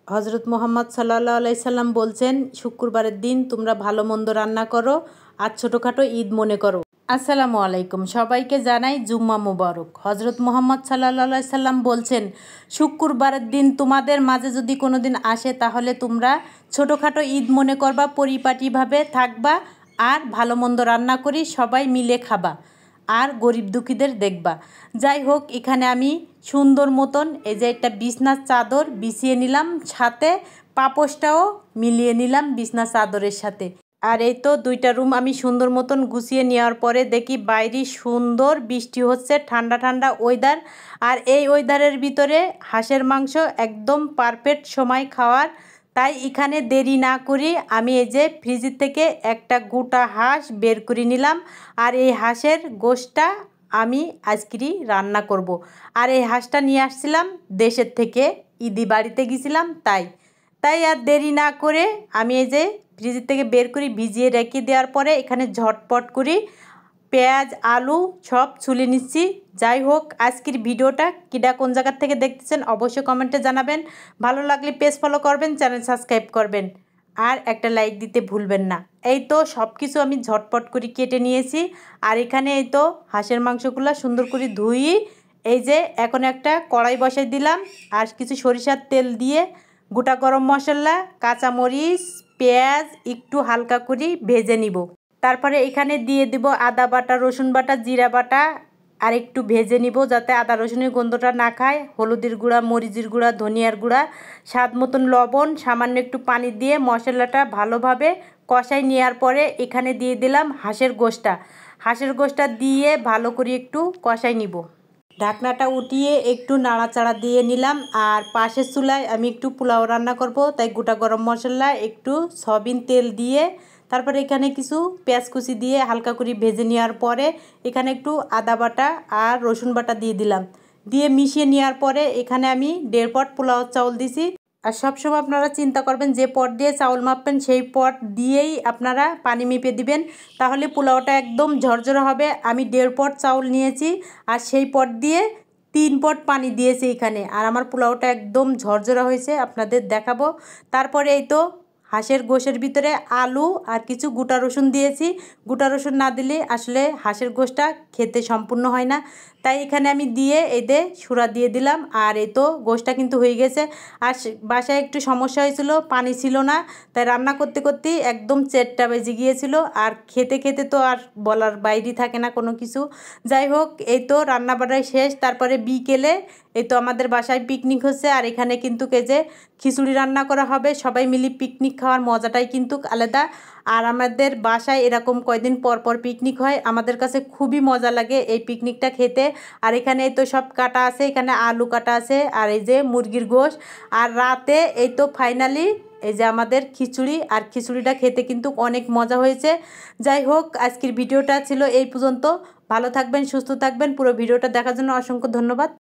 হজরত মুহাম্মদ সাল্লাল্লাহু আলাইহি সাল্লাম বলছেন, শুক্রবারের দিন তোমরা ভালো মন্দ রান্না করো আর ছোটোখাটো ঈদ মনে করো। আসসালামু আলাইকুম, সবাইকে জানাই জুম্মা মুবারক। হজরত মুহাম্মদ সাল্লাল্লাহু আলাইহি সাল্লাম বলছেন, শুক্রবারের দিন তোমাদের মাঝে যদি কোনো দিন আসে তাহলে তোমরা ছোটোখাটো ঈদ মনে করবা, পরিপাটিভাবে থাকবা আর ভালো মন্দ রান্না করি সবাই মিলে খাবা আর গরিব দুঃখীদের দেখবা। যাই হোক, এখানে আমি সুন্দর মতন এই যে একটা বিছনার চাদর বিছিয়ে নিলাম, সাথে পাপোশটাও মিলিয়ে নিলাম বিছনার চাদরের সাথে। আর এই তো দুইটা রুম আমি সুন্দর মতন গুছিয়ে নেওয়ার পরে দেখি বাইরে সুন্দর বৃষ্টি হচ্ছে, ঠান্ডা ঠান্ডা ওয়েদার। আর এই ওয়েদারের ভিতরে হাঁসের মাংস একদম পারফেক্ট সময় খাওয়ার। তাই এখানে দেরি না করি আমি এই যে ফ্রিজের থেকে একটা গোটা হাঁস বের করে নিলাম। আর এই হাঁসের গোশটা আমি আজকেরই রান্না করব। আর এই হাঁসটা নিয়ে আসছিলাম দেশের থেকে, ঈদি বাড়িতে গেছিলাম তাই আর দেরি না করে আমি এই যে ফ্রিজের থেকে বের করি, ভিজিয়ে রেখে দেওয়ার পরে এখানে ঝটপট করি পেঁয়াজ আলু সব ছুলে নিচ্ছি। যাই হোক, আজকের ভিডিওটা কিডা কোন জায়গার থেকে দেখতেছেন অবশ্যই কমেন্টে জানাবেন। ভালো লাগলে পেজ ফলো করবেন, চ্যানেল সাবস্ক্রাইব করবেন আর একটা লাইক দিতে ভুলবেন না। এই তো সব কিছু আমি ঝটপট করে কেটে নিয়েছি। আর এখানে এই তো হাঁসের মাংসগুলো সুন্দর করে ধুই। এই যে এখন একটা কড়াই বসাই দিলাম আর কিছু সরিষার তেল দিয়ে গোটা গরম মশলা, কাঁচামরিচ, পেঁয়াজ একটু হালকা করে ভেজে নিব। তারপরে এখানে দিয়ে দিব আদা বাটা, রসুন বাটা, জিরা বাটা আর একটু ভেজে নিব যাতে আদা রসুনের গন্ধটা না খায়। হলুদের গুঁড়া, মরিচের গুঁড়া, ধনিয়ার গুঁড়া, স্বাদ মতন লবণ, সামান্য একটু পানি দিয়ে মশলাটা ভালোভাবে কষাই নেওয়ার পরে এখানে দিয়ে দিলাম হাঁসের গোশটা দিয়ে ভালো করে একটু কষাই নিব। ঢাকনাটা উঠিয়ে একটু নাড়াচাড়া দিয়ে নিলাম। আর পাশের চুলায় আমি একটু পোলাও রান্না করব, তাই গোটা গরম মশলা, একটু সয়াবিন তেল দিয়ে তারপরে এখানে কিছু পেঁয়াজ কুচি দিয়ে হালকা করে ভেজে নেওয়ার পরে এখানে একটু আদা বাটা আর রসুন বাটা দিয়ে দিলাম। দিয়ে মিশিয়ে নেওয়ার পরে এখানে আমি 1.5 পট পোলাও চাউল দিছি। আর সবসময় আপনারা চিন্তা করবেন যে পট দিয়ে চাউল মাপবেন সেই পট দিয়েই আপনারা পানি মেপে দিবেন, তাহলে পোলাওটা একদম ঝরঝরে হবে। আমি 1.5 পট চাউল নিয়েছি আর সেই পট দিয়ে 3 পট পানি দিয়েছি এখানে। আর আমার পোলাওটা একদম ঝরঝরা হয়েছে, আপনাদের দেখাবো। তারপরে এই তো হাঁসের গোশের ভিতরে আলু আর কিছু গোটা রসুন দিয়েছি। গোটা রসুন না দিলে আসলে হাঁসের গোশটা খেতে সম্পূর্ণ হয় না, তাই এখানে আমি দিয়ে এতে সুরা দিয়ে দিলাম। আর এই তো গোশটা কিন্তু হয়ে গেছে। আর বাসায় একটু সমস্যা হয়েছিল, পানি ছিল না, তাই রান্না করতে করতেই একদম 4টা বেজে গিয়েছিল। আর খেতে খেতে তো আর বলার বাইরে থাকে না কোনো কিছু। যাই হোক, এই তো রান্না বান্নাই শেষ। তারপরে বিকেলে এই তো আমাদের বাসায় পিকনিক হচ্ছে আর এখানে কিন্তু যে খিচুড়ি রান্না করা হবে, সবাই মিলে পিকনিক খাওয়ার মজাটাই কিন্তু আলাদা। আর আমাদের বাসায় এরকম কয়দিন পর পর পিকনিক হয়, আমাদের কাছে খুবই মজা লাগে এই পিকনিকটা খেতে। আর এখানে এই তো সব কাটা আছে, এখানে আলু কাটা আছে আর এই যে মুরগির গোশ। আর রাতে এই তো ফাইনালি এই যে আমাদের খিচুড়ি, আর খিচুড়িটা খেতে কিন্তু অনেক মজা হয়েছে। যাই হোক, আজকের ভিডিওটা ছিল এই পর্যন্ত। ভালো থাকবেন, সুস্থ থাকবেন। পুরো ভিডিওটা দেখার জন্য অসংখ্য ধন্যবাদ।